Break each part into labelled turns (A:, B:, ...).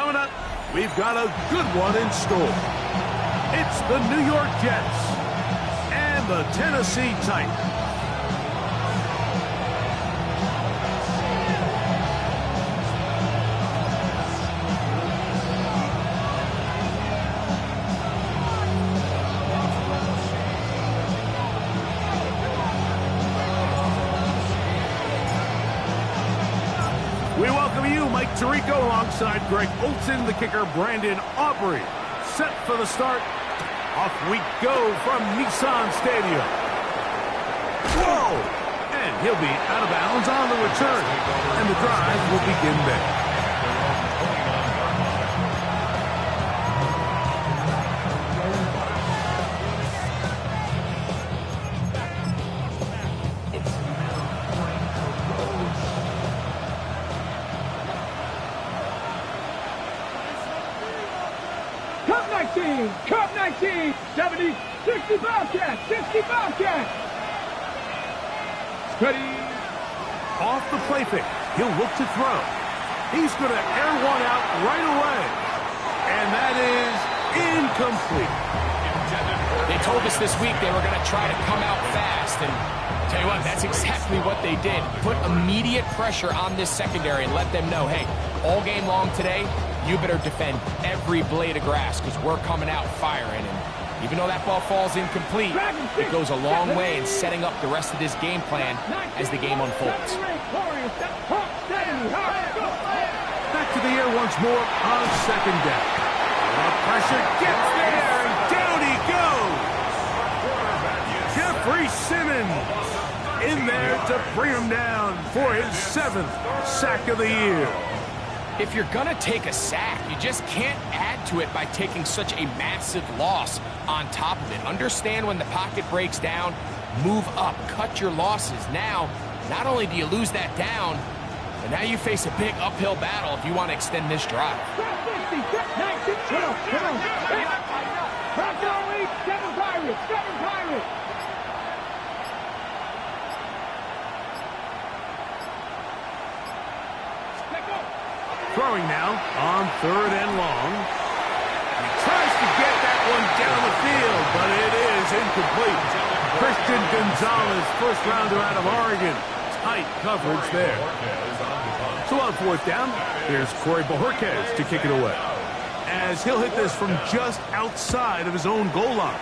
A: Coming up, we've got a good one in store. It's the New York Jets and the Tennessee Titans. We welcome you, Mike Tirico, alongside Greg Olson, the kicker, Brandon Aubrey. Set for the start. Off we go from Nissan Stadium. Whoa! And he'll be out of bounds on the return. And the drive will begin there.
B: Cup 19, 70, 60 Bobcats, 60 Bobcats. Ready.
A: Off the play fake. He'll look to throw. He's going to air one out right away. And that is incomplete.
C: They told us this week they were going to try to come out fast. And tell you what, that's exactly what they did. Put immediate pressure on this secondary and let them know, hey, all game long today, you better defend every blade of grass because we're coming out firing. And even though that ball falls incomplete, it goes a long way in setting up the rest of this game plan as the game unfolds.
A: Back to the air once more on second down. The pressure gets there, and down he goes. Jeffrey Simmons in there to bring him down for his 7th sack of the year.
C: If you're going to take a sack, you just can't add to it by taking such a massive loss on top of it. Understand when the pocket breaks down, move up, cut your losses. Now, not only do you lose that down, but now you face a big uphill battle if you want to extend this drive.
B: Seven Pirates.
A: Throwing now on 3rd and long. He tries to get that one down the field, but it is incomplete. Christian Gonzalez, first rounder out of Oregon. Tight coverage there. So on 4th down, here's Corey Bojorquez to kick it away, as he'll hit this from just outside of his own goal line.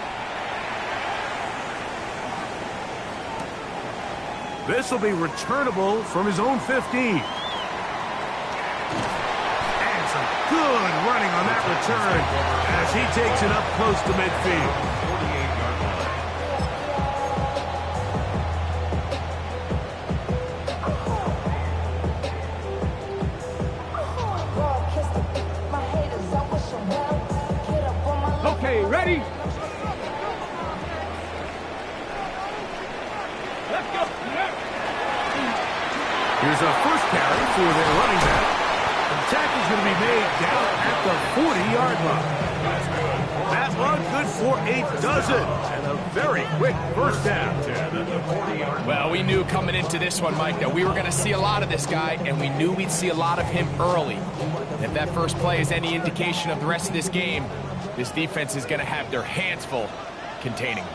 A: This will be returnable from his own 15. Good running on that return as he takes it up close to midfield.
B: Okay, ready? Let's go.
A: Here's a first carry for their running back. The tackle's going to be made down at the 40-yard line. That one good for a dozen and a very quick first down.
C: Well, we knew coming into this one, Mike, that we were going to see a lot of this guy, and we knew we'd see a lot of him early. If that first play is any indication of the rest of this game, this defense is going to have their hands full containing him.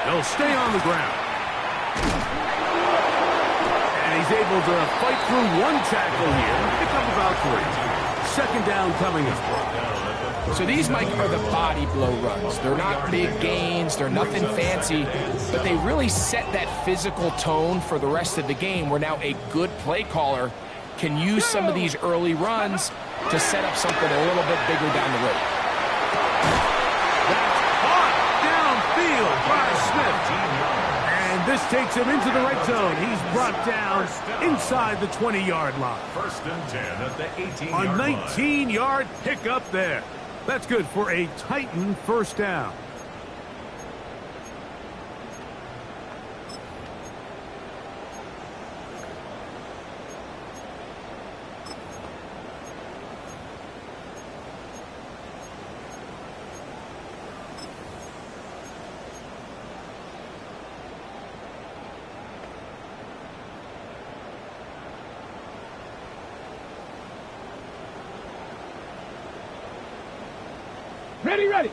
A: They'll stay on the ground. And he's able to fight through one tackle here. Pick up about 3. Second down coming up.
C: So these, Mike, are the body blow runs. They're not big gains. They're nothing fancy. But they really set that physical tone for the rest of the game where now a good play caller can use some of these early runs to set up something a little bit bigger down the road.
A: That's caught downfield by Smith. And this takes him into the red zone. He's brought down inside the 20-yard line.
D: 1st and 10 at the 18-yard
A: line. A
D: line.
A: 19-yard pickup there. That's good for a Titan first down.
B: Ready, ready.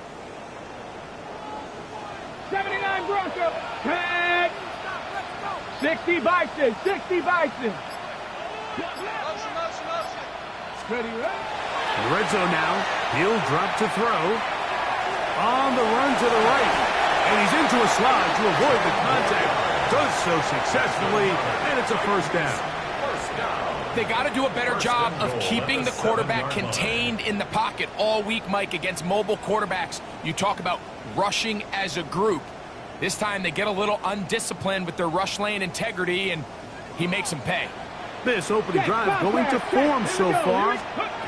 B: 79 Bronco. 10. 60 Bison. 60 Bison. Ready, ready.
A: The red zone now. He'll drop to throw. On the run to the right. And he's into a slide to avoid the contact. Does so successfully, and it's a first down.
C: They got to do a better job of keeping the quarterback contained in the pocket all week, Mike, against mobile quarterbacks. You talk about rushing as a group. This time they get a little undisciplined with their rush lane integrity, and he makes them pay.
A: This opening drive going to form so far.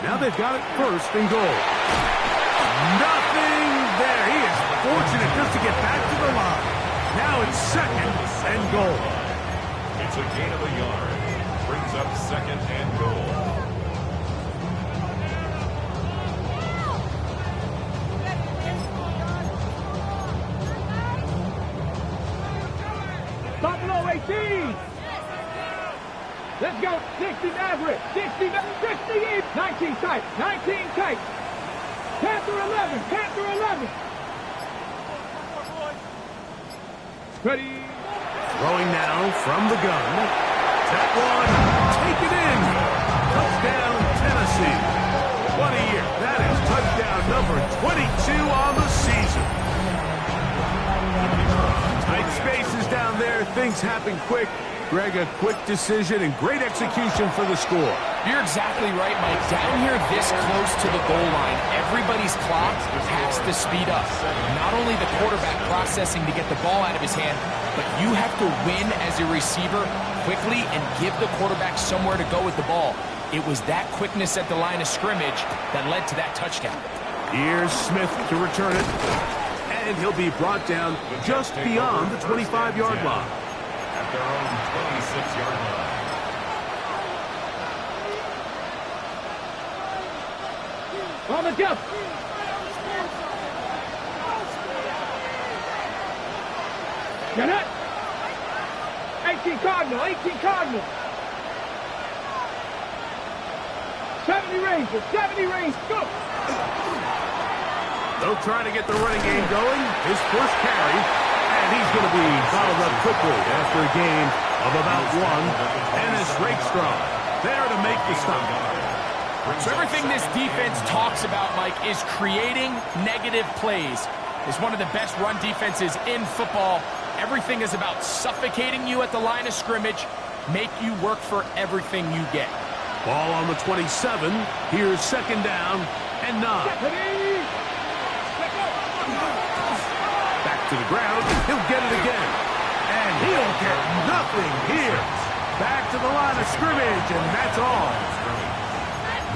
A: Now they've got it first and goal. Nothing there. He is fortunate just to get back to the line. Now it's second and goal.
D: It's a gain of a yard. Brings up second and goal.
B: Buffalo 18. Let's go. 60 Maverick. 60 Maverick. 19 tight. 19 tight. Panther 11. Panther 11. Ready.
A: Throwing now from the gun. That one, take it in. Touchdown, Tennessee. What a year. That is touchdown number 22 on the season. Tight spaces down there. Things happen quick. Greg, a quick decision and great execution for the score.
C: You're exactly right, Mike. Down here this close to the goal line, everybody's clock has to speed up. Not only the quarterback processing to get the ball out of his hand, but you have to win as a receiver quickly and give the quarterback somewhere to go with the ball. It was that quickness at the line of scrimmage that led to that touchdown.
A: Here's Smith to return it. And he'll be brought down just beyond the 25-yard line.
D: At their own 26-yard line.
B: On the jump. Get it. 18 Cardinal. 18 Cardinal. 70 Rangers. 70 Rangers. Go.
A: They'll try to get the running game going. His first carry. And he's going to be fouled up quickly after a gain of about one. Dennis Rakestraw there to make the stop.
C: So everything this defense talks about, Mike, is creating negative plays. It's one of the best run defenses in football. Everything is about suffocating you at the line of scrimmage, make you work for everything you get.
A: Ball on the 27. Here's second down and 9. Back to the ground. He'll get it again. And he'll get nothing here. Back to the line of scrimmage, and that's all.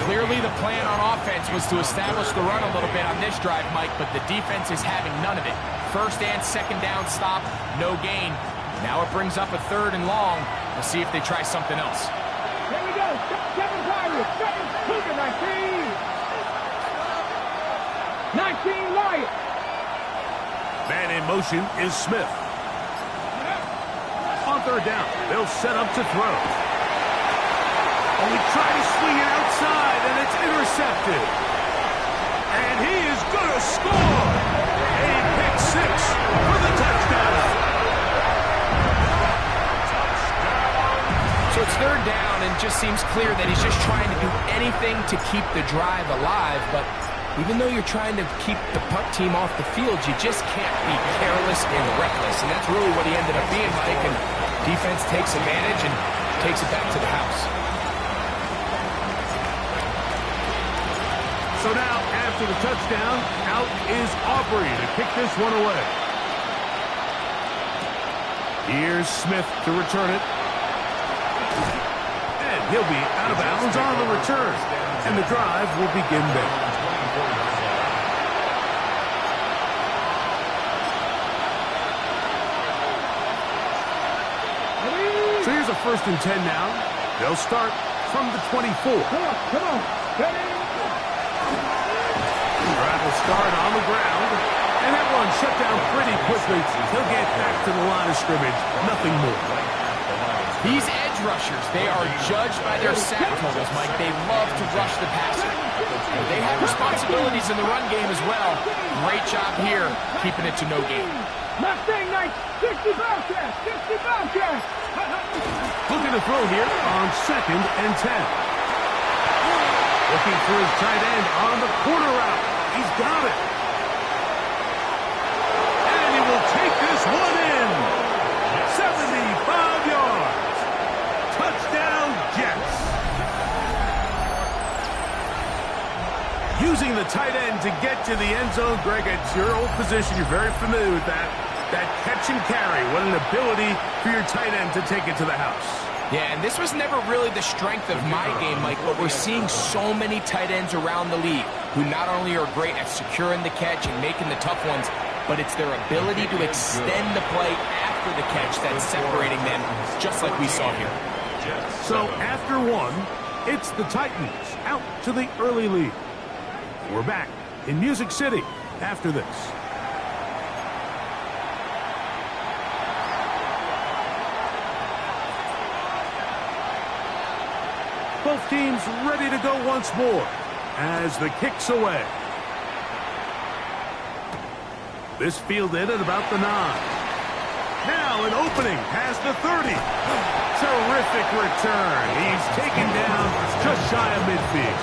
C: Clearly the plan on offense was to establish the run a little bit on this drive, Mike, but the defense is having none of it. First and second down stop, no gain. Now it brings up a third and long. We'll see if they try something else.
B: Here we go. 7 Pirates. 7 Cougar. 19. 19 Lions.
A: Man in motion is Smith. On third down, they'll set up to throw. And we try to swing it outside, and it's intercepted. And he is going to score. A pick six for the touchdown.
C: So it's third down, and just seems clear that he's just trying to do anything to keep the drive alive. But even though you're trying to keep the punt team off the field, you just can't be careless and reckless. And that's really what he ended up being, Mike. And defense takes advantage and takes it back to the house.
A: So now, after the touchdown, out is Aubrey to kick this one away. Here's Smith to return it. And he'll be out of bounds on the return. And the drive will begin there. So here's a 1st and 10 now. They'll start from the 24.
B: Come on. Ready.
A: Drive will start on the ground. And that one shut down pretty quickly. He'll get back to the line of scrimmage. Nothing more.
C: These edge rushers, they are judged by their sack totals, Mike. They love to rush the passer. They have responsibilities in the run game as well. Great job here, keeping it to no gain.
B: Mustang Knight, 60 Bobcats, 60 Bobcats.
A: Looking to throw here on 2nd and 10. Looking for his tight end on the corner route. He's got it. And he will take this one in. 75 yards. Touchdown, Jets. Using the tight end to get to the end zone, Greg, it's your old position. You're very familiar with that. That catch and carry. What an ability for your tight end to take it to the house.
C: Yeah, and this was never really the strength of my game, Mike, but we're seeing so many tight ends around the league who not only are great at securing the catch and making the tough ones, but it's their ability to extend the play after the catch that's separating them, just like we saw here.
A: So after one, it's the Titans out to the early lead. We're back in Music City after this. Both teams ready to go once more as the kick's away. This fielded at about the 9. Now an opening past the 30. Terrific return. He's taken down just shy of midfield.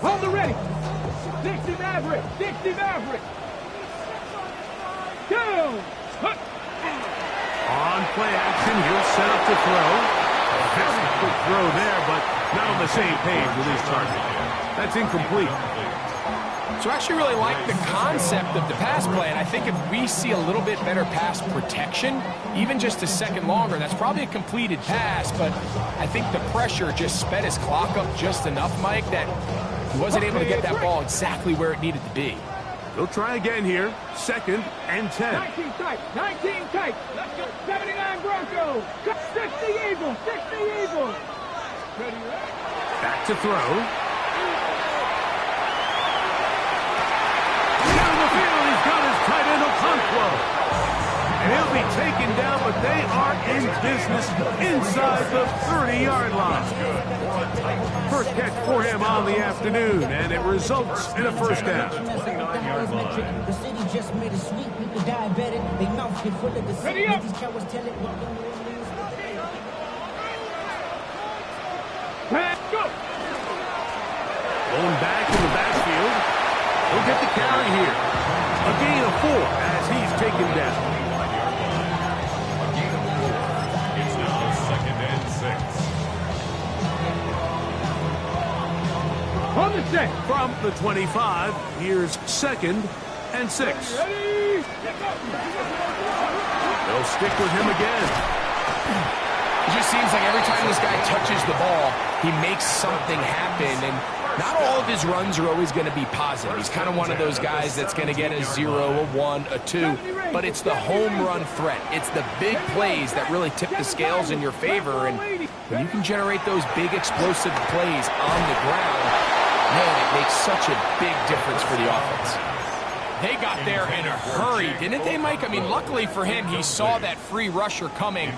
B: Hold the ready. 60 Maverick, 60 Maverick. Down.
A: On play action, he'll set up to throw. Very quick throw there, but not on the same page with his target. That's incomplete.
C: So I actually really like the concept of the pass play, and I think if we see a little bit better pass protection, even just a second longer, that's probably a completed pass, but I think the pressure just sped his clock up just enough, Mike, that he wasn't able to get that ball exactly where it needed to be.
A: He'll try again here. 2nd and 10.
B: 19 tight, 19 tight. Let's go. 79 Broncos. 60 Eagles, 60 Eagles. Ready, ready.
A: Back to throw. Down the field, he's got his tight end Okonkwo. And he'll be taken down, but they are in business inside the 30-yard line. First catch for him on the afternoon, and it results in a first down.
E: The city just made a sweep. People diabetic. They mouth get full of the
B: Ready up.
E: these cowards tell it.
B: Pass, go.
A: Going back in the backfield. He'll get the carry here. A gain of 4 as he's taken down.
D: It's now 2nd and 6.
B: On the set.
A: From the 25, here's 2nd and 6.
B: Ready.
A: They'll stick with him again.
C: It just seems like every time this guy touches the ball, he makes something happen, and not all of his runs are always going to be positive. He's kind of one of those guys that's going to get a 0, a 1, a 2, but it's the home run threat. It's the big plays that really tip the scales in your favor, and when you can generate those big explosive plays on the ground, man, it makes such a big difference for the offense. They got there in a hurry, didn't they, Mike? I mean, luckily for him, he saw that free rusher coming,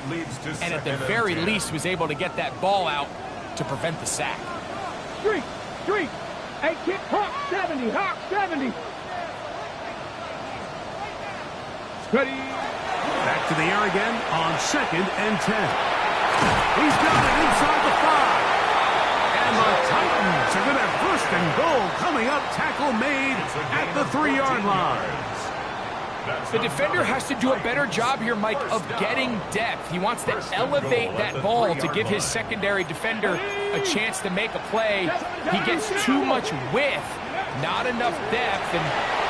C: and at the very least was able to get that ball out to prevent the sack.
B: Street. 8 kick. Hawk 70. Hawk 70. Ready.
A: Back to the air again on 2nd and 10. He's got it inside the 5. And the Titans are going to have 1st and goal coming up. Tackle made at the 3-yard line.
C: The defender has to do a better job here, Mike, of getting depth. He wants to elevate that ball to give his secondary defender a chance to make a play. He gets too much width, not enough depth, and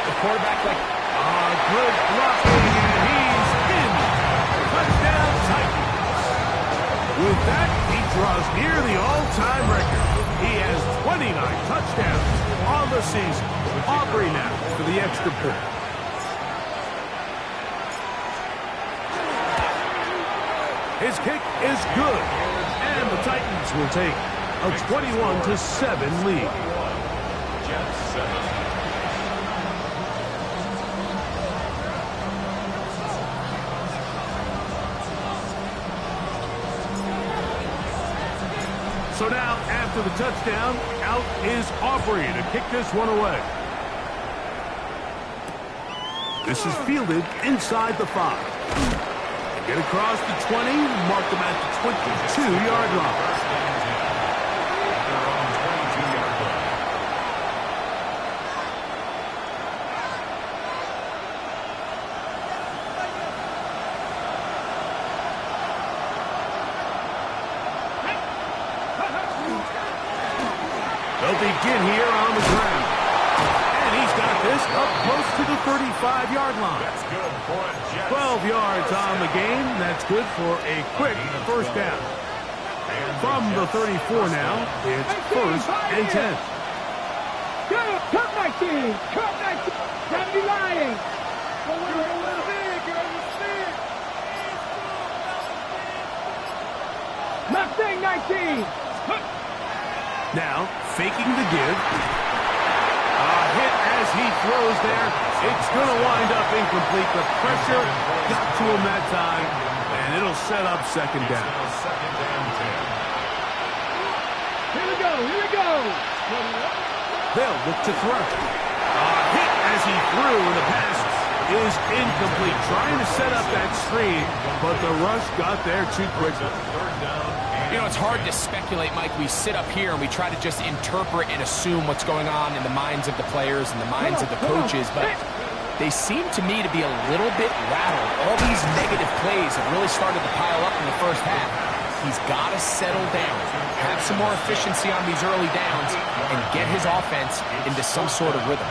C: the quarterback
A: Good blocking, and he's in. Touchdown, Titans. With that, he draws near the all-time record. He has 29 touchdowns on the season. Aubrey now for the extra point. His kick is good. And the Titans will take a 21-7 lead.
D: Jets 7.
A: So now, after the touchdown, out is Aubrey to kick this one away. This is fielded inside the 5. Get across the 20, mark them at the 22-yard line. They'll begin here on the ground. And he's got this up close to the 35-yard line.
D: That's good for a Jets.
A: 12 yards on the game. That's good for a quick first down. From the 34 now, it's first and 10.
B: Come 19. Come 19. 70 Lions. Mustang 19.
A: Now, faking the give. A hit as he throws there. It's going to wind up incomplete. The pressure got to him that time, and it'll set up second down.
D: Second and 10.
B: Here we go. Here we go.
A: They'll look to throw. A hit as he threw, and the pass is incomplete. Trying to set up that screen, but the rush got there too quickly.
D: Third down.
C: You know, it's hard to speculate, Mike. We sit up here and we try to just interpret and assume what's going on in the minds of the players and the minds of the coaches, but they seem to me to be a little bit rattled. All these negative plays have really started to pile up in the first half. He's got to settle down, have some more efficiency on these early downs, and get his offense into some sort of rhythm.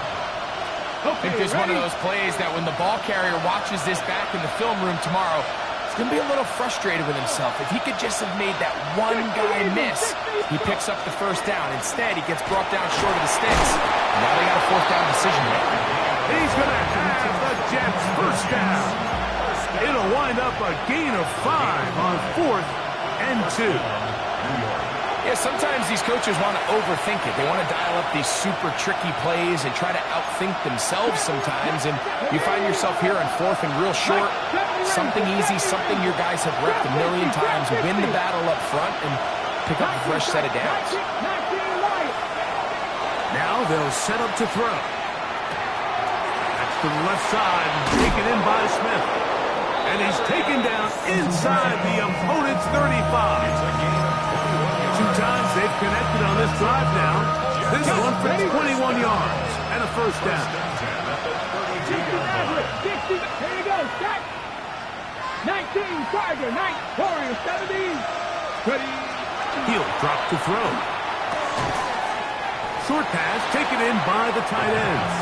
C: I think there's one of those plays that when the ball carrier watches this back in the film room tomorrow, he's going to be a little frustrated with himself. If he could just have made that one guy miss, he picks up the first down. Instead, he gets brought down short of the sticks. Now they got a fourth down decision to make.
A: He's going to have the Jets first down. It'll wind up a gain of 5 on 4th and 2.
C: Yeah, sometimes these coaches want to overthink it. They want to dial up these super tricky plays and try to outthink themselves sometimes, and you find yourself here on 4th and real short. Something easy, something your guys have repped a million times. Win the battle up front and pick up a fresh set of downs.
A: Now they'll set up to throw. That's to the left side, taken in by Smith. And he's taken down inside the opponent's 35. 2 times they've connected on this drive now. This one for 21 yards and a first down.
B: 60, here we go, set. 19, Tiger, 9, Warrior, 70. Ready.
A: He'll drop to throw. Short pass taken in by the tight ends.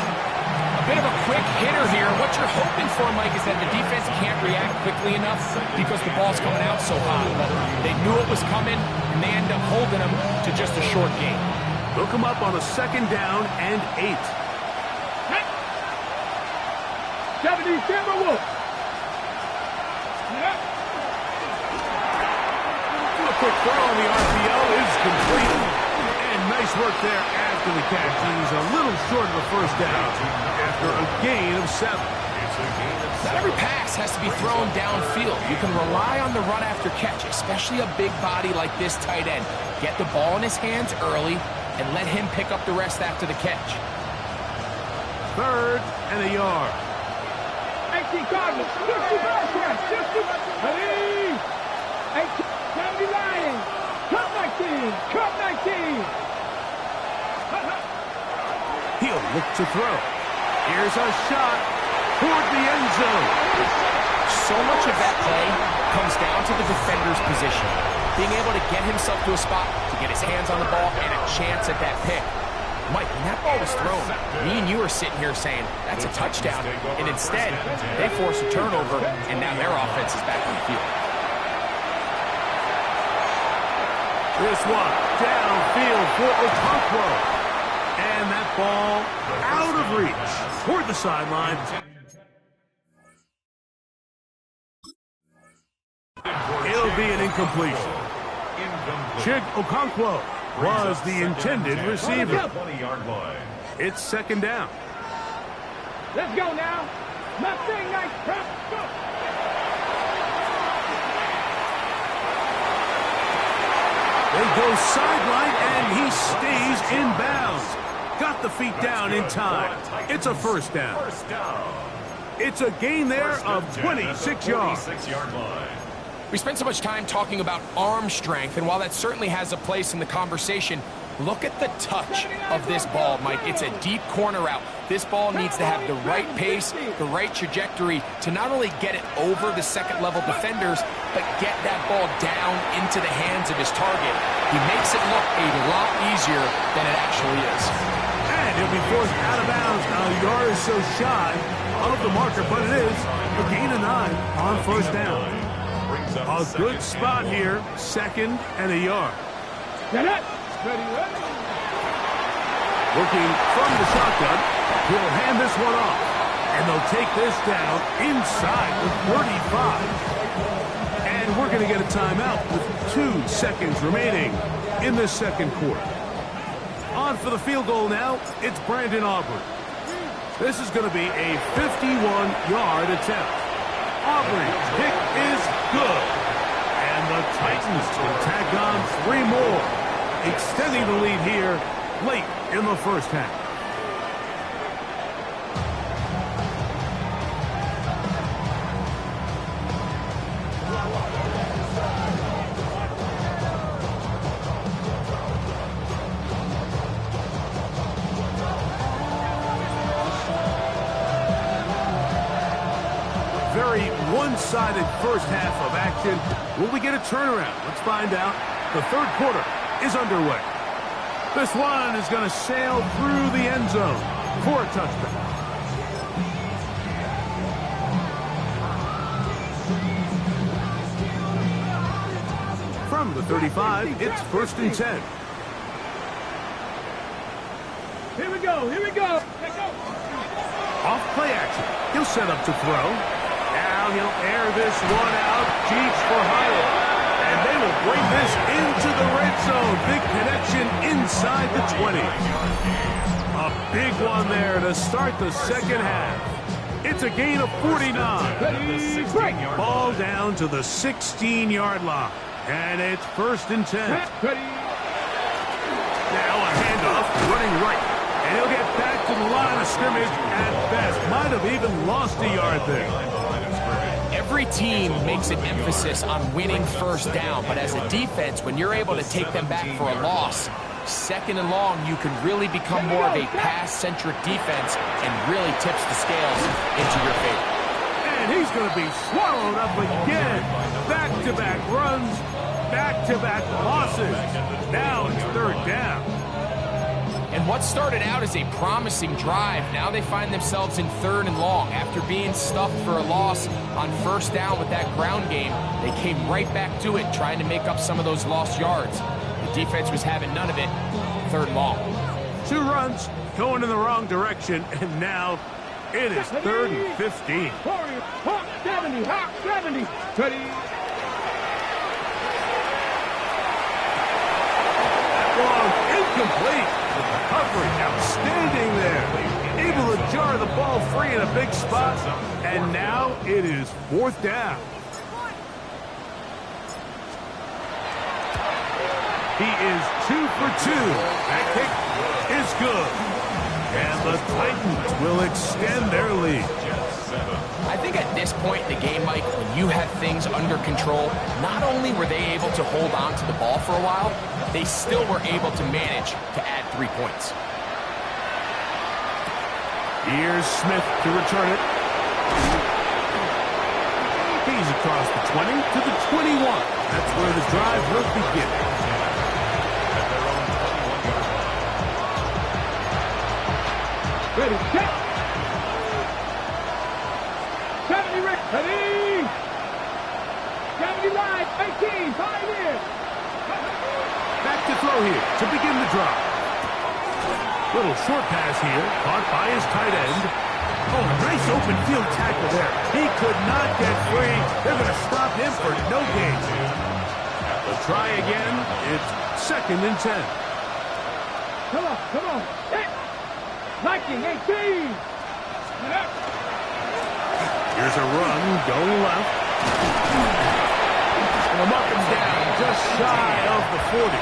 C: A bit of a quick hitter here. What you're hoping for, Mike, is that the defense can't react quickly enough because the ball's coming out so hot. But they knew it was coming, and they end up holding them to just a short gain.
A: They'll come up on a second down and 8.
B: 70, Timberwolves.
A: A quick throw on the RPO is complete. And nice work there after the catch. He's a little short of a first down after a gain of 7.
C: Not every pass has to be thrown downfield. You can rely on the run after catch, especially a big body like this tight end. Get the ball in his hands early and let him pick up the rest after the catch.
A: 3rd and a yard.
B: 18 Cardinals, 50 Bearcats, 50, ready. 18, 70 Lions, Cup 19, Cup 19.
A: He'll look to throw. Here's a shot toward the end zone.
C: So much of that play comes down to the defender's position. Being able to get himself to a spot, to get his hands on the ball, and a chance at that pick. Mike, when that ball was thrown, me and you are sitting here saying, that's a touchdown. And instead, they force a turnover, and now their offense is back on the field.
A: This one downfield for Okonkwo. And that ball out of reach toward the sideline. It'll be an incompletion. Chig Okonkwo was the intended receiver.
D: 20-yard line.
A: It's second down.
B: Let's go now. Mustang nice prep. Go.
A: They go sideline, and he stays in bounds. Got the feet down in time. It's a first down. It's a gain there of 26 yards.
D: 26-yard line.
C: We spent so much time talking about arm strength, and while that certainly has a place in the conversation, look at the touch of this ball, Mike. It's a deep corner route. This ball needs to have the right pace, the right trajectory to not only get it over the second-level defenders, but get that ball down into the hands of his target. He makes it look a lot easier than it actually is.
A: And he'll be forced out of bounds. Now, a yard or so shy of the marker, but it is a gain of 9 on first down. A good spot here, second and a yard.
B: Get it. Ready, ready.
A: Working from the shotgun, he'll hand this one off. And they'll take this down inside the 35. And we're going to get a timeout with 2 seconds remaining in the second quarter. On for the field goal now, it's Brandon Aubrey. This is going to be a 51-yard attempt. Aubrey's kick is good. And the Titans will tack on 3 more, extending the lead here late in the first half. Very one-sided first half of action. Will we get a turnaround? Let's find out. The third quarter is underway. This one is going to sail through the end zone for a touchdown. From the 35, it's first and 10.
B: Here we go. Here we go. Let's go.
A: Off play action. He'll set up to throw. Now he'll air this one out. Cheeks for Hyatt. And they will bring this into the red zone. Big connection inside the 20. A big one there to start the second half. It's a gain of 49.
B: Ready, break.
A: Ball down to the 16-yard line. And it's first and 10.
B: Ready.
A: Now a handoff, running right. And he'll get back to the line of scrimmage at best. Might have even lost a yard there.
C: Every team makes an emphasis on winning first down, but as a defense, when you're able to take them back for a loss, second and long, you can really become more of a pass-centric defense and really tips the scales into your favor.
A: And he's going to be swallowed up again. Back-to-back runs, back-to-back losses. Now it's third down.
C: And what started out as a promising drive, now they find themselves in third and long. After being stuffed for a loss on first down with that ground game, they came right back to it, trying to make up some of those lost yards. The defense was having none of it. Third and long.
A: 2 runs going in the wrong direction, and now it is third and 15.
B: Hawk 70, Hawk 70. Ready.
A: Long, incomplete. Recovery outstanding there. Able to jar the ball free in a big spot. And now it is fourth down. He is 2 for 2. That kick is good. And the Titans will extend their lead.
C: I think at this point in the game, Mike, when you have things under control, not only were they able to hold on to the ball for a while, they still were able to manage to add 3 points.
A: Here's Smith to return it. He's across the 20 to the 21. That's where the drive will begin.
B: Ready, set. 70, Rick. Ready. 70 line, 18, 5 in.
A: Back to throw here to begin the drive. Little short pass here, caught by his tight end. Oh, nice open field tackle there. He could not get free. They're going to stop him for no gain. try again. It's 2nd and 10.
B: Come on, come on. Hit. Viking 18.
A: Here's a run going left. And a mark him down just shy of the 40.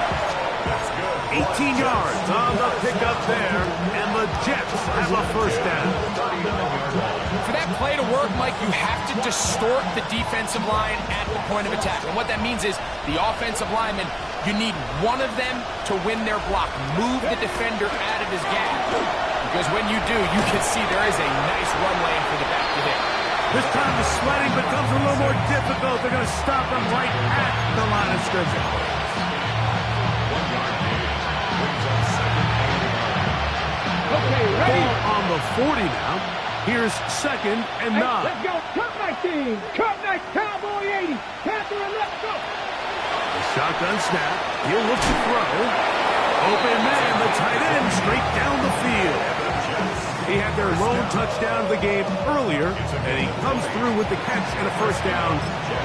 A: 18 yards on the pickup there, and the Jets have a first down.
C: For that play to work, Mike, you have to distort the defensive line at the point of attack. And what that means is the offensive lineman, you need one of them to win their block. Move the defender out of his gap. Because when you do, you can see there is a nice run lane for the back to hit.
A: This time the sledding becomes a little more difficult. They're going to stop him right at the line of scrimmage.
B: Okay, ready?
A: Ball on the 40 now. Here's 2nd and 9.
B: Let's go. Cut 19. Cut 9. Cowboy 80. Panther 11. Go.
A: The shotgun snap. He'll look to throw. Open man, the tight end, straight down the field. He had their lone touchdown of the game earlier, and he comes through with the catch and a first down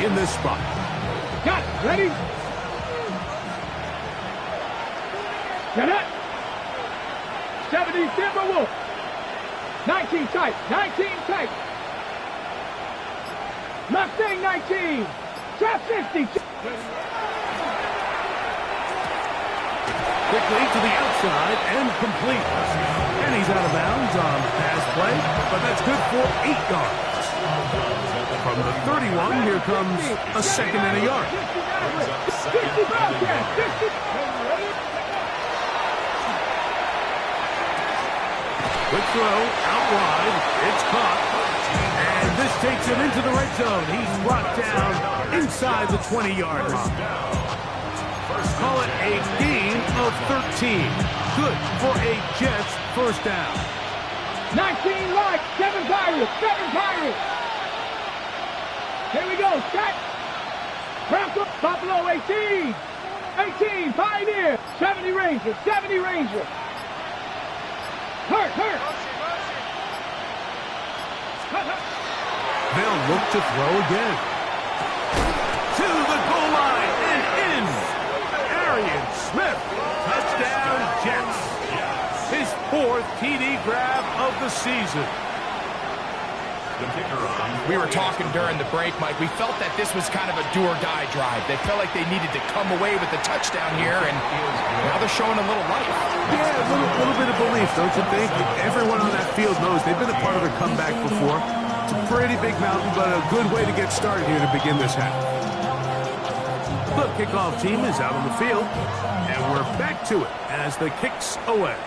A: in this spot.
B: Got it. Ready? Get it. 70 Timberwolf. 19 tight. 19 tight. Mustang 19. Trap 50.
A: Quickly to the outside and complete. And he's out of bounds on the pass play, but that's good for 8 yards. From the 31, here comes a 2nd and a yard.
B: 50 Bobcat. 50.
A: Quick throw, out wide, it's caught, and this takes him into the red zone. He's brought down inside the 20-yard line. Call it a gain of 13. Good for a Jets first down.
B: 19 light, 7 Pirates, 7 Pirates. Here we go, set. Bronco, Buffalo 18. 18, Pioneer, 70 Ranger, 70 Ranger. Hurt.
A: They'll look to throw again. To the goal line and in. Arian Smith. Touchdown, Jets. His 4th TD grab of the season.
C: We were talking during the break, Mike. We felt that this was kind of a do-or-die drive. They felt like they needed to come away with the touchdown here, and now they're showing a little life.
A: Yeah, a little bit of belief, don't you think? Everyone on that field knows they've been a part of a comeback before. It's a pretty big mountain, but a good way to get started here to begin this half. The kickoff team is out on the field, and we're back to it as the kick's away.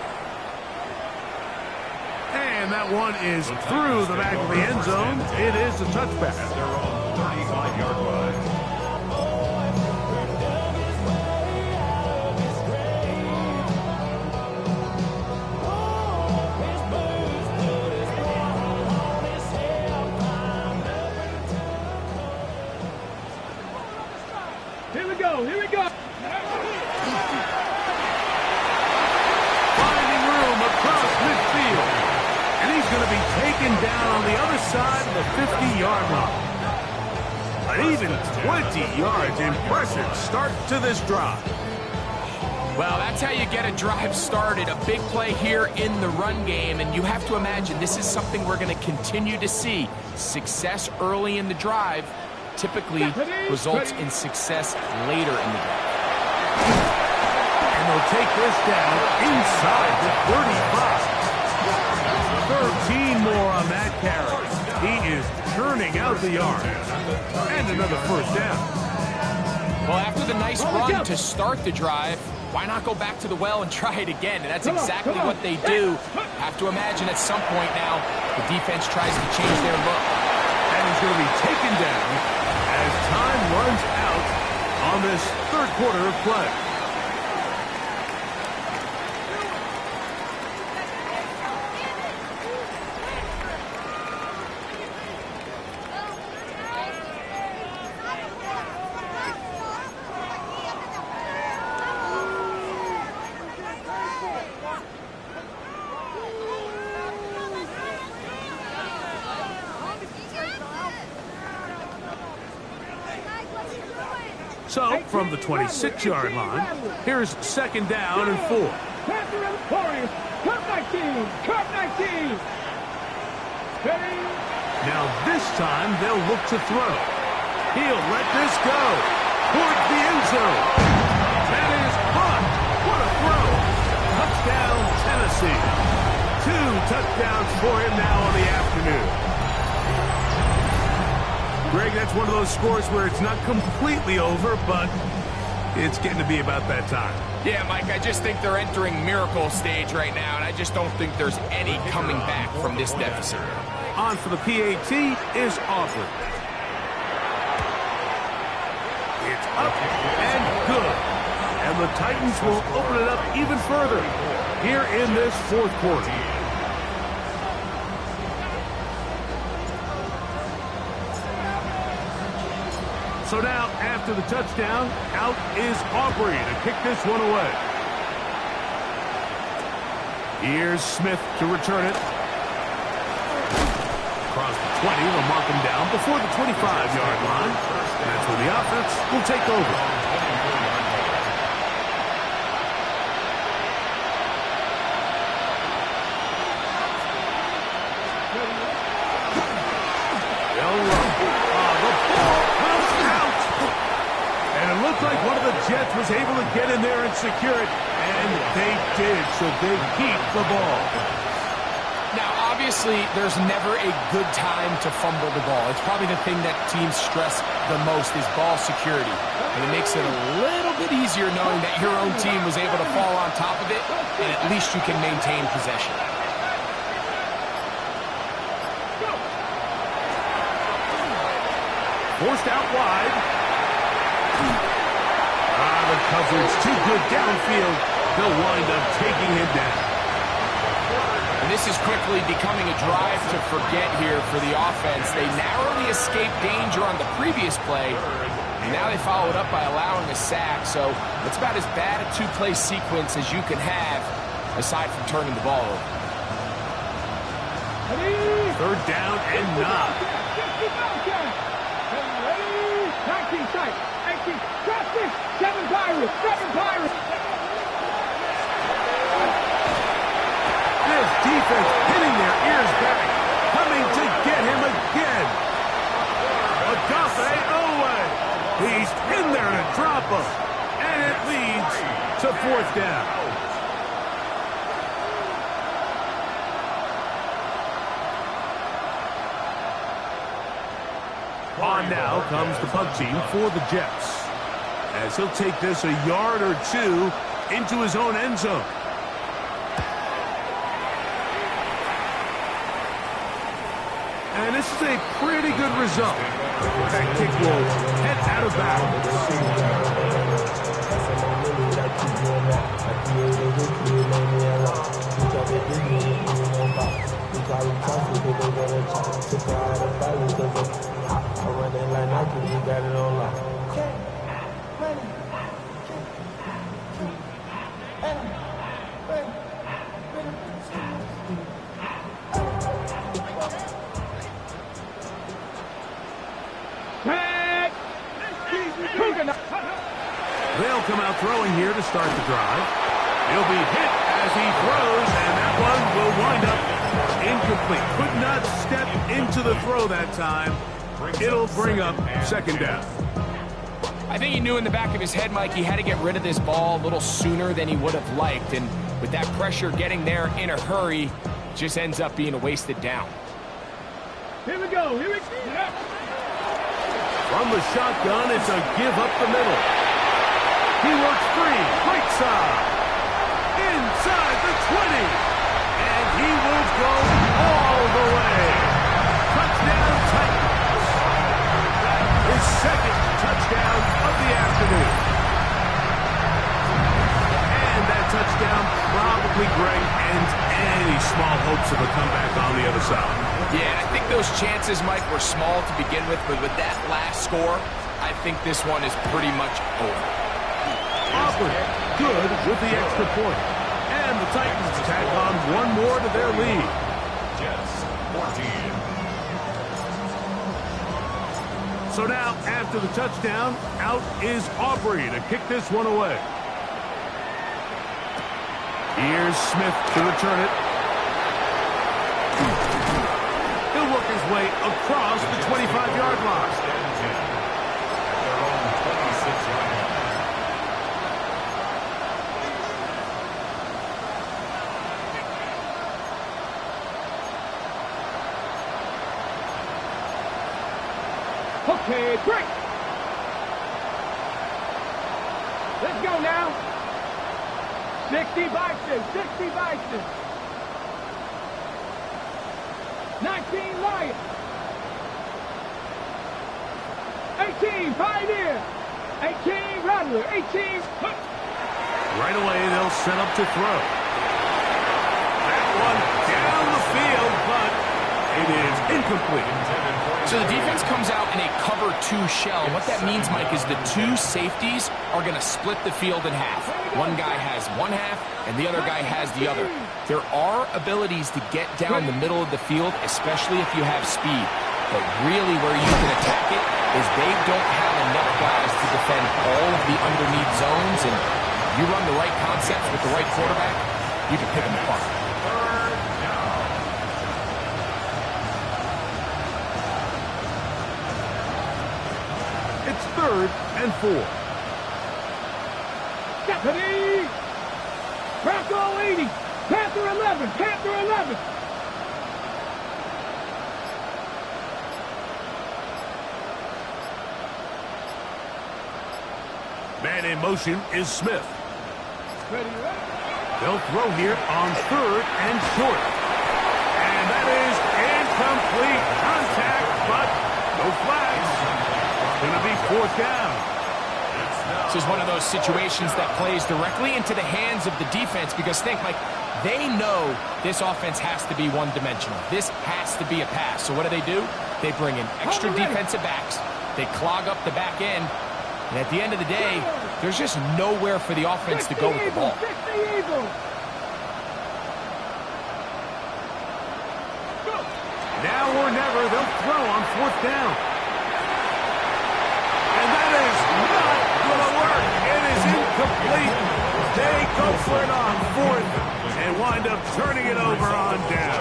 A: And that one is through the back of the end zone. It is a touchback.
D: At their own 35-yard line.
B: Here we go, here we go.
A: Finding room across midfield. And he's going to be taken down on the other side of the 50-yard line. An even 20 yards. Impressive start to this drive.
C: Well, that's how you get a drive started. A big play here in the run game, and you have to imagine this is something we're going to continue to see. Success early in the drive typically results in success later in the drive.
A: And they'll take this down inside the 35. 13 more on that carry. He is churning out the yards. And another first down.
C: Well, after the nice run to start the drive, why not go back to the well and try it again? And that's exactly what they do. Have to imagine at some point now, the defense tries to change their look.
A: And he's going to be taken down as time runs out on this third quarter of play. So, from the 26-yard line, here's second down and 4.
B: Warriors, Cup 19, Cup 19.
A: Now this time they'll look to throw. He'll let this go towards the end zone. That is caught. What a throw. Touchdown, Tennessee. 2 touchdowns for him now on the afternoon. Greg, that's one of those scores where it's not completely over, but it's getting to be about that time.
C: Yeah, Mike, I just think they're entering miracle stage right now, and I just don't think there's any coming back from this deficit.
A: On for the PAT is Aubrey. It's up and good. And the Titans will open it up even further here in this fourth quarter. So now, after the touchdown, out is Aubrey to kick this one away. Here's Smith to return it. Across the 20, they'll mark him down before the 25-yard line. And that's where the offense will take over. Looks like one of the Jets was able to get in there and secure it, and they did, so they keep the ball.
C: Now, obviously, there's never a good time to fumble the ball. It's probably the thing that teams stress the most is ball security. And it makes it a little bit easier knowing that your own team was able to fall on top of it, and at least you can maintain possession.
A: Forced out wide. The coverage too good downfield. They'll wind up taking him down.
C: And this is quickly becoming a drive to forget here for the offense. They narrowly escaped danger on the previous play, and now they follow it up by allowing a sack. So it's about as bad a two-play sequence as you can have, aside from turning the ball over.
A: Third down and 9.
B: 19 sight, 18, drop this, 7 Pirates, 7 Pirates.
A: This defense hitting their ears back, coming to get him again. Agape Owe. He's in there to drop him, and it leads to fourth down. On now comes the punt team for the Jets, as he'll take this a yard or 2 into his own end zone. And this is a pretty good result. That kick will head out of bounds. They'll come out throwing here to start the drive. He'll be hit as he throws, and that one will wind up incomplete. Could not step into the throw that time. It'll bring up second down.
C: I think he knew in the back of his head, Mike, he had to get rid of this ball a little sooner than he would have liked. And with that pressure getting there in a hurry, just ends up being a wasted down.
B: Here we go, here we go.
A: From the shotgun, it's a give up the middle. He works free, right side, inside the 20, and he will go all the way. Touchdown Titans. His second touchdown of the afternoon. And that touchdown probably, Greg, ends any small hopes of a comeback on the other side.
C: Yeah, I think those chances, Mike, were small to begin with, but with that last score, I think this one is pretty much over.
A: Aubrey, good with the extra point. And the Titans tack on one more to their lead.
D: Jets, 14.
A: So now, after the touchdown, out is Aubrey to kick this one away. Here's Smith to return it. He'll work his way across the 25-yard line.
D: Their own 26-yard line.
B: Okay, break. Let's go now. 60 Bison, 60 Bison. 19 Lions. 18 Pioneer. 18 Rattler. 18 Hook.
A: Right away, they'll set up to throw. That one down the field, but it is incomplete.
C: So the defense comes out in a cover 2 shell. What that means, Mike, is the 2 safeties are going to split the field in half. One guy has one half, and the other guy has the other. There are abilities to get down the middle of the field, especially if you have speed. But really where you can attack it is they don't have enough guys to defend all of the underneath zones, and you run the right concepts with the right quarterback, you can pick them apart.
A: It's 3rd and 4.
B: Stephanie! Bronco 80! Panther 11! Panther 11!
A: Man in motion is Smith.
B: Ready, ready?
A: They'll throw here on 3rd and short. And that is incomplete contact, but no flags. It's going to be 4th down.
C: This is one of those situations that plays directly into the hands of the defense because think, like, they know this offense has to be one-dimensional. This has to be a pass. So what do? They bring in extra defensive backs. They clog up the back end. And at the end of the day, there's just nowhere for the offense to go with the ball.
A: Now or never, they'll throw on 4th down. And that is not going to work. It is incomplete. They go for it on 4th and wind up turning it over on down.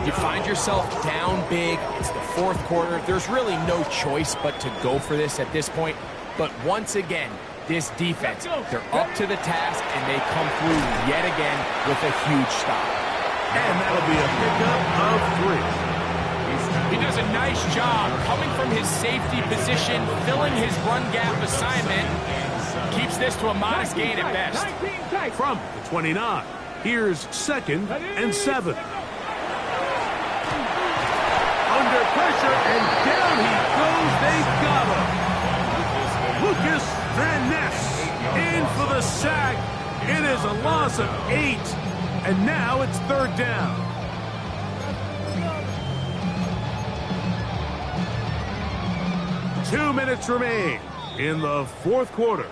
C: You find yourself down big. It's the 4th quarter. There's really no choice but to go for this at this point. But once again, this defense, they're up to the task, and they come through yet again with a huge stop.
A: And that'll be a pickup of 3.
C: He does a nice job coming from his safety position, filling his run gap assignment. Keeps this to a modest gain at best.
A: From the 29, here's 2nd and 7. Under pressure, and down he goes. They've got him. Lucas Van Ness in for the sack. It is a loss of 8, and now it's 3rd down. Two minutes remain in the 4th quarter.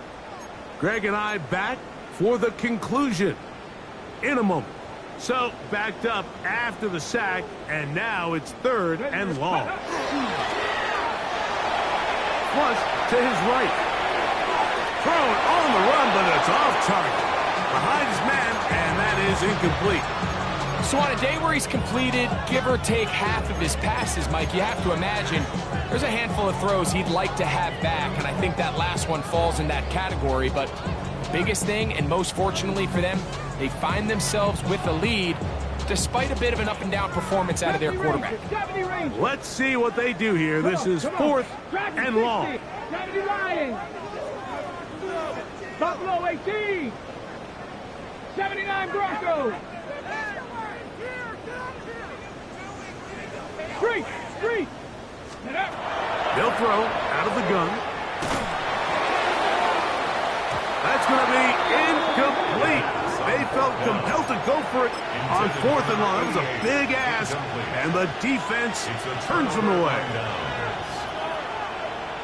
A: Greg and I back for the conclusion in a moment. So, backed up after the sack, and now it's 3rd and long. Plus, to his right. Thrown on the run, but it's off target. Behind his man, and that is incomplete.
C: So on a day where he's completed, give or take half of his passes, Mike, you have to imagine there's a handful of throws he'd like to have back, and I think that last one falls in that category, but biggest thing, and most fortunately for them, they find themselves with a lead despite a bit of an up-and-down performance out of their quarterback.
A: Let's see what they do here. This is 4th and long.
B: Buffalo 18. 79 Broncos. Street.
A: They'll throw out of the gun. That's going to be incomplete. They felt compelled to go for it on 4th and long. It was a big ask, and the defense turns them away.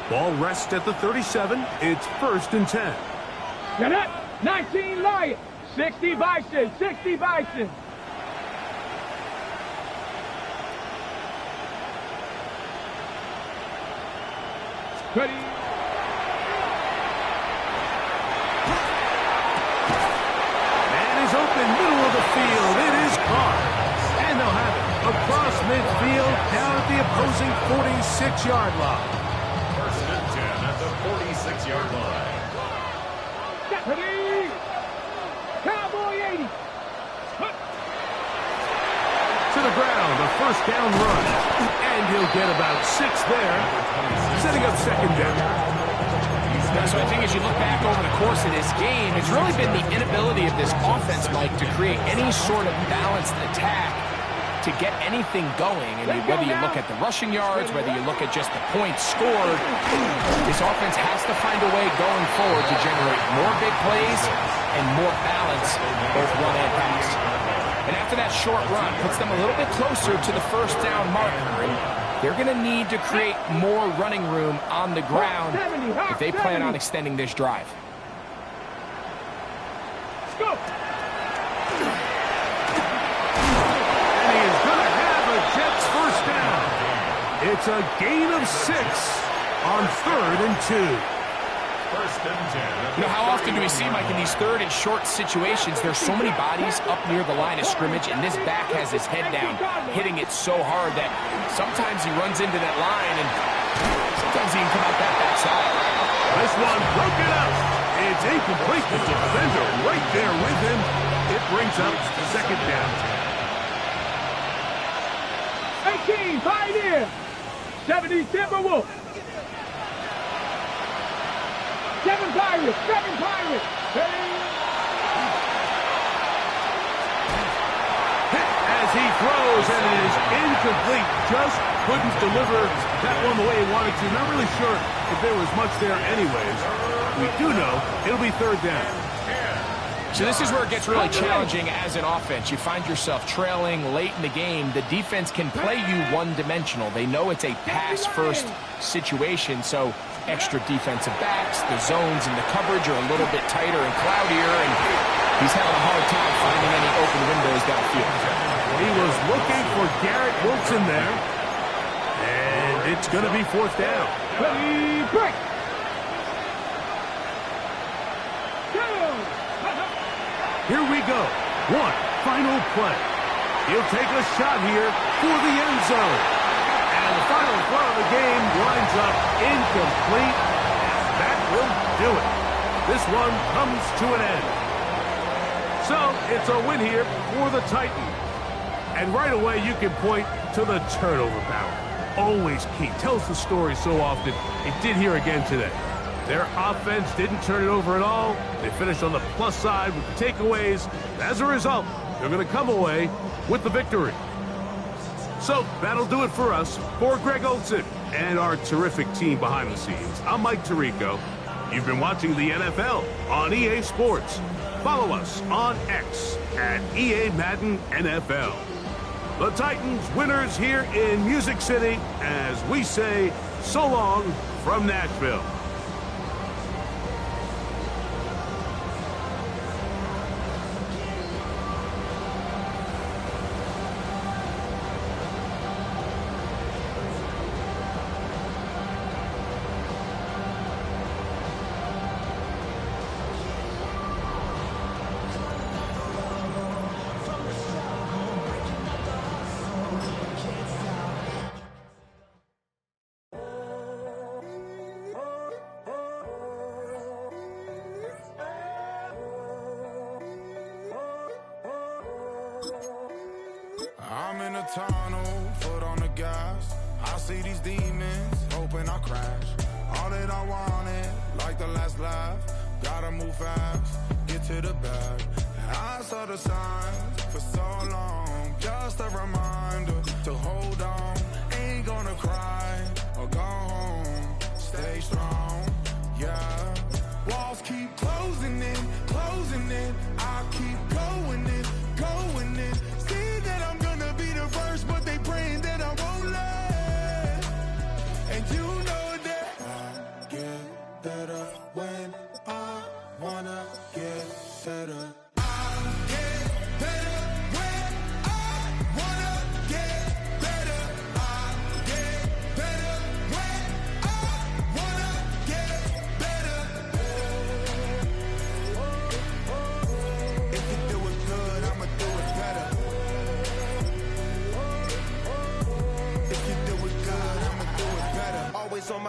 A: Ball rests at the 37. It's 1st and 10.
B: Get up. 19 Lions. 60 Bison. 60 Bison. Ready.
A: Man is open, middle of the field. It is caught. And they'll have it across midfield, down at the opposing 46-yard line.
D: First and 10 at the 46-yard line.
B: Ready. Cowboy 80.
A: To the ground, a first down run. And he'll get about 6 there, setting up second down.
C: So I think as you look back over the course of this game, it's really been the inability of this offense, Mike, to create any sort of balanced attack to get anything going. I mean, whether you look at the rushing yards, whether you look at just the points scored, this offense has to find a way going forward to generate more big plays and more balance, both run and pass. And after that short run, puts them a little bit closer to the first down marker. And they're going to need to create more running room on the ground if they plan on extending this drive.
B: Let's go.
A: And he is going to have a Jets first down. It's a gain of 6 on 3rd and 2.
D: First and 10.
C: You know, how often do we see, Mike, in these third and short situations, there's so many bodies up near the line of scrimmage, and this back has his head down, hitting it so hard that sometimes he runs into that line, and sometimes he can come out that backside.
A: This one broken up. It's incomplete. The defender right there with him. It brings up second down.
B: 18, Pioneer. 70, Timberwolves. 7 Pirates, 7 Pirates.
A: Hit as he throws, and it is incomplete. Just couldn't deliver that one the way he wanted to. Not really sure if there was much there anyways. We do know it'll be 3rd down.
C: So this is where it gets really challenging as an offense. You find yourself trailing late in the game. The defense can play you one-dimensional. They know it's a pass-first situation, so extra defensive backs, the zones and the coverage are a little bit tighter and cloudier, and he's having a hard time finding any open windows downfield.
A: He was looking for Garrett Wilson there, and it's going to be 4th down.
B: Ready, break.
A: Here we go. One final play. He'll take a shot here for the end zone. And the final throw of the game winds up incomplete. That will do it. This one comes to an end. So it's a win here for the Titans. And right away you can point to the turnover power. Always key. Tells the story so often. It did here again today. Their offense didn't turn it over at all. They finished on the plus side with the takeaways. As a result, they're going to come away with the victory. So that'll do it for us. For Greg Olson and our terrific team behind the scenes, I'm Mike Tirico. You've been watching the NFL on EA Sports. Follow us on X at EA Madden NFL. The Titans winners here in Music City as we say so long from Nashville.
F: I'm in a tunnel, foot on the gas. I see these demons, hoping I crash. All that I wanted, like the last laugh. Gotta move fast, get to the bag. I saw the signs for so long, just a reminder to hold on. Ain't gonna cry or go home, stay strong, yeah. Walls keep closing in, I keep going in, going in. See that I'm gonna be the first, but they praying that I won't let. And you know that I get better when I wanna get better.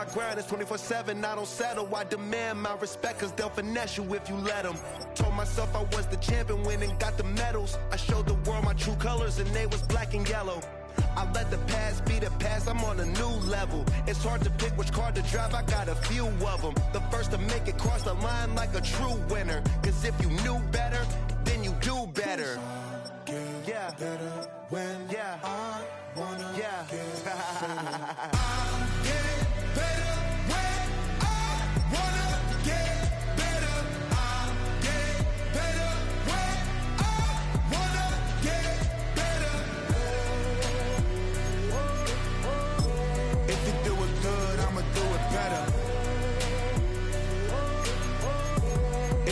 G: my grind, it's 24/7, I don't settle. I demand my respect, cause they'll finesse you if you let them. Told myself I was the champion, went and got the medals. I showed the world my true colors, and they was black and yellow. I let the past be the past, I'm on a new level. It's hard to pick which car to drive, I got a few of them. The first to make it cross the line like a true winner. Cause if you knew better, then you do better. Yeah.
F: Better when I wanna
G: Yeah.
F: get better. I get better when I wanna get better. I get better when I wanna get better. If you do it good, I'ma do it better.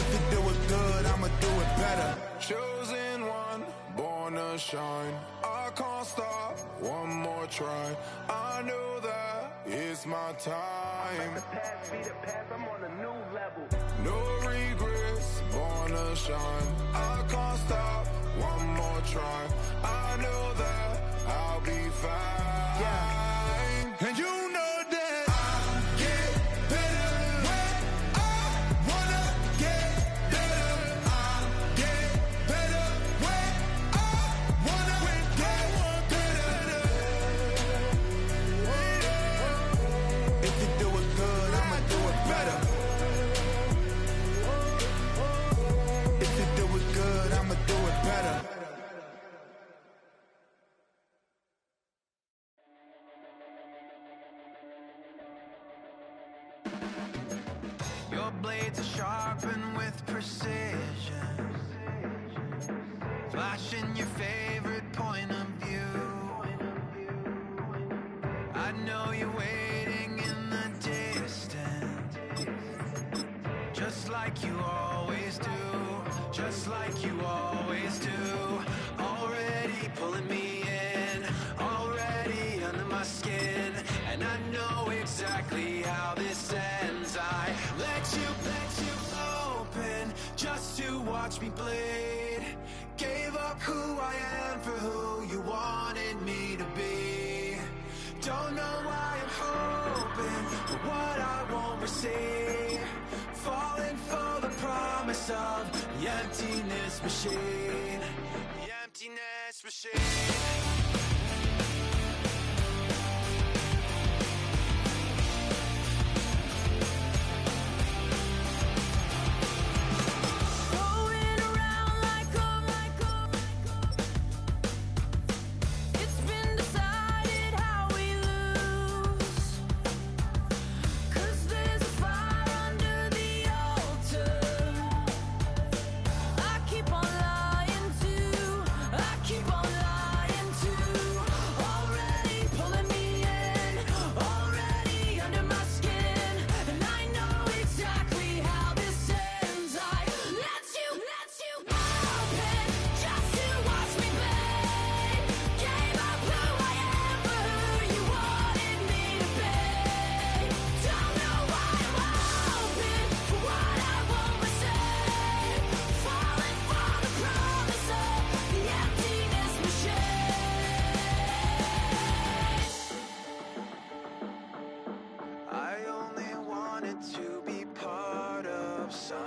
F: If you do it good, I'ma do it better. Chosen one, born to shine. I can't stop, one more try. I know that it's my time.
G: The past be the past, I'm on a new level.
F: No regrets, born to shine. I can't stop, one more try. I know that I'll be fine.
G: Yeah.
F: And you know that I get better when I wanna get better. I get better when I wanna get better. If you do it good, I'ma do it better. If you do it good, I'ma do it better.
H: Your blades are sharpened with precision, flashing your favorite point of view. I know you're waiting in the distance, just like you always do, just like you always do. Already pulling me in, already under my skin, and I know exactly how this ends. I let you open just to watch me bleed. Gave up who I am for who you wanted me to be. Don't know why I'm hoping for what I won't receive. Falling for the promise of the emptiness machine. The emptiness machine. I only wanted to be part of something